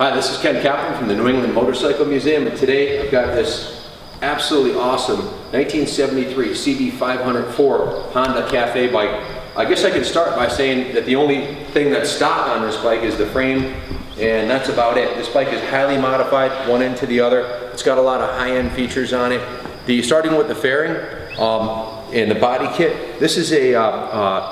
Hi, this is Ken Kaplan from the New England Motorcycle Museum, and today I've got this absolutely awesome 1973 CB500K2 Honda Cafe bike. I guess I can start by saying that the only thing that's stock on this bike is the frame, and that's about it. This bike is highly modified, one end to the other. It's got a lot of high-end features on it. Starting with the fairing and the body kit, this is a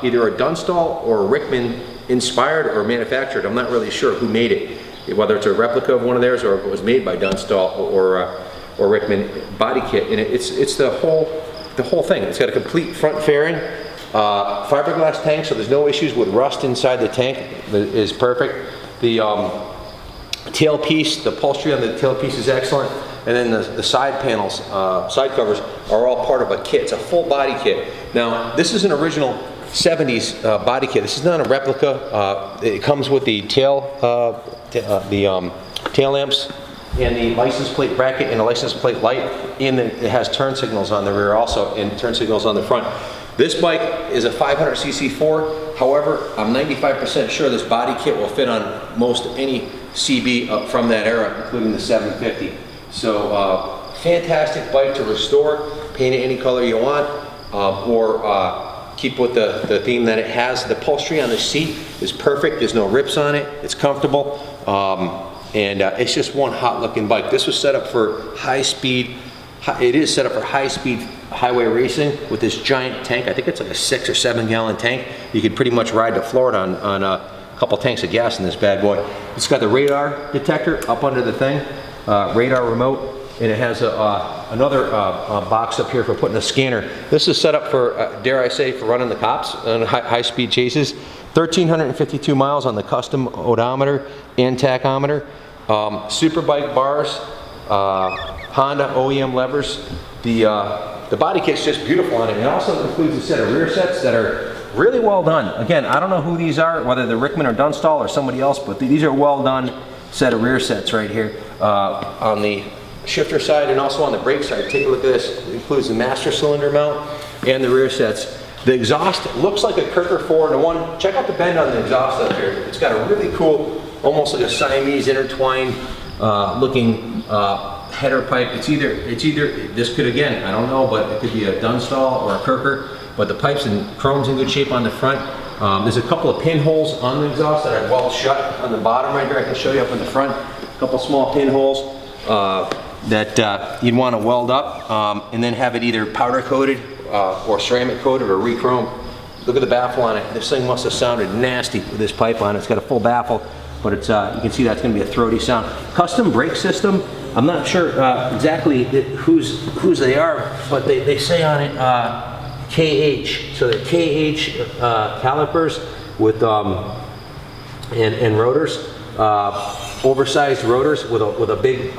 either a Dunstall or a Rickman inspired or manufactured. I'm not really sure who made it, whether it's a replica of one of theirs or if it was made by Dunstall or Rickman body kit. And it's the whole thing. It's got a complete front fairing, fiberglass tank, so there's no issues with rust inside the tank. It is perfect. The tailpiece, the upholstery on the tailpiece is excellent, and then the side panels, side covers are all part of a kit. It's a full body kit. Now, this is an original 70s body kit. This is not a replica. It comes with the tail lamps and the license plate bracket and a license plate light, and it has turn signals on the rear also and turn signals on the front. This bike is a 500cc4. However, I'm 95% sure this body kit will fit on most any CB from that era, including the 750. So fantastic bike to restore, paint it any color you want, or keep with the theme that it has. The upholstery on the seat is perfect. There's no rips on it. It's comfortable, and it's just one hot looking bike. This was set up for high speed. It is set up for high speed highway racing with this giant tank. I think it's like a 6 or 7 gallon tank. You could pretty much ride to Florida on a couple tanks of gas in this bad boy. It's got the radar detector up under the thing, radar remote, and it has another box up here for putting a scanner. This is set up for, dare I say, for running the cops on high-speed chases. 1,352 miles on the custom odometer and tachometer. Superbike bars, Honda OEM levers. The body kit's just beautiful on it. It also includes a set of rear sets that are really well done. Again, I don't know who these are, whether they're Rickman or Dunstall or somebody else, but these are well done set of rear sets right here on the shifter side and also on the brake side. Take a look at this. It includes the master cylinder mount and the rear sets. The exhaust looks like a Kirker 4-in-1. Check out the bend on the exhaust up here. It's got a really cool, almost like a Siamese intertwined looking header pipe. It's either this could, again, I don't know, but it could be a Dunstall or a Kirker. But the pipes and chrome's in good shape on the front. There's a couple of pinholes on the exhaust that are weld shut on the bottom right here. I can show you up in the front. A couple small pinholes that you'd want to weld up and then have it either powder coated or ceramic coated or re-chrome. Look at the baffle on it. This thing must have sounded nasty with this pipe on it. It's got a full baffle, but it's you can see that's going to be a throaty sound. Custom brake system. I'm not sure exactly whose they are, but they say on it KH. So they're KH calipers with and rotors, oversized rotors with a big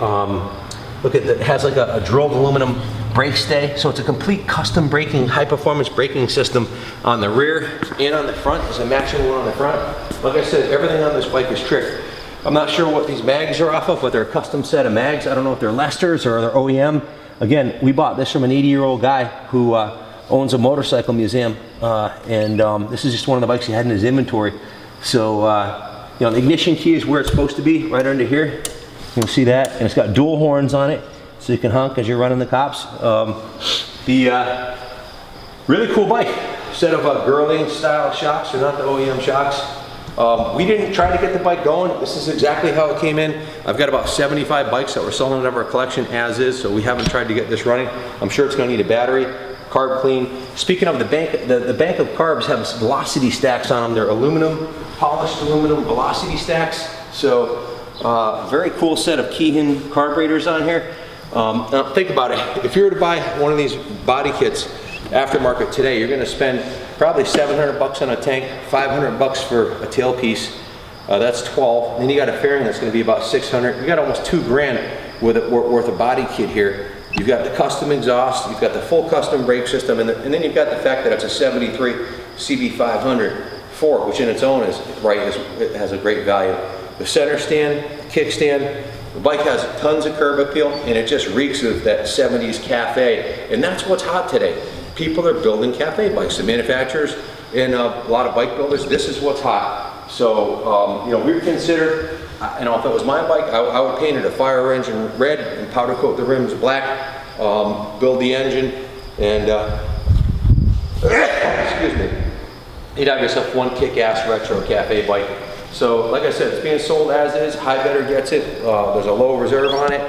look at that. It has like a drilled aluminum brake stay. So it's a complete custom braking, high performance braking system on the rear and on the front. There's a matching one on the front. Like I said, everything on this bike is tricked. I'm not sure what these mags are off of, but they're a custom set of mags. I don't know if they're Lester's or they're OEM. Again, we bought this from an 80-year-old guy who owns a motorcycle museum, and this is just one of the bikes he had in his inventory. So, you know, the ignition key is where it's supposed to be, right under here. You can see that, and it's got dual horns on it, so you can honk as you're running the cops. Really cool bike. Set of Girling style shocks, they're not the OEM shocks. We didn't try to get the bike going. This is exactly how it came in. I've got about 75 bikes that we're selling out of our collection as is, so we haven't tried to get this running. I'm sure it's going to need a battery, carb clean. Speaking of the bank of carbs have velocity stacks on them. They're aluminum, polished aluminum velocity stacks. So very cool set of Keehan carburetors on here. Now think about it. If you were to buy one of these body kits aftermarket today, you're going to spend probably 700 bucks on a tank, 500 bucks for a tailpiece. That's 12. Then you got a fairing that's going to be about 600. You got almost $2,000 worth of body kit here. You've got the custom exhaust. You've got the full custom brake system, and then you've got the fact that it's a 73 CB500K2, which in its own it has a great value. The center stand, kickstand. The bike has tons of curb appeal, and it just reeks of that 70s cafe, and that's what's hot today. People are building cafe bikes. The manufacturers and a lot of bike builders, this is what's hot. So, you know, we consider you know, if it was my bike, I would paint it a fire engine red and powder coat the rims black, build the engine, and excuse me, you'd have yourself one kick-ass retro cafe bike. So like I said, it's being sold as is. High Better gets it. There's a low reserve on it.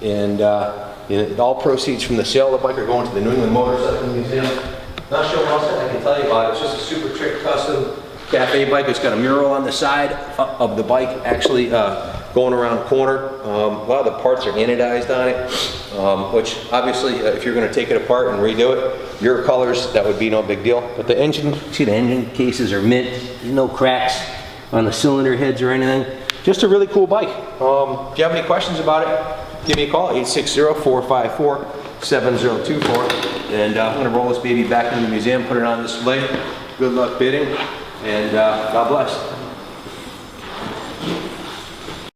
You know, all proceeds from the sale of the bike are going to the New England Motorcycle Museum. Not sure what else I can tell you about it. It's just a super trick custom cafe bike. It's got a mural on the side of the bike, actually going around the corner. A lot of the parts are anodized on it, which obviously if you're going to take it apart and redo it, your colors, that would be no big deal. But the engine, see the engine cases are mint. There's no cracks on the cylinder heads or anything. Just a really cool bike. If you have any questions about it, give me a call, 860-454-7024. And I'm going to roll this baby back into the museum, put it on display. Good luck bidding, and God bless.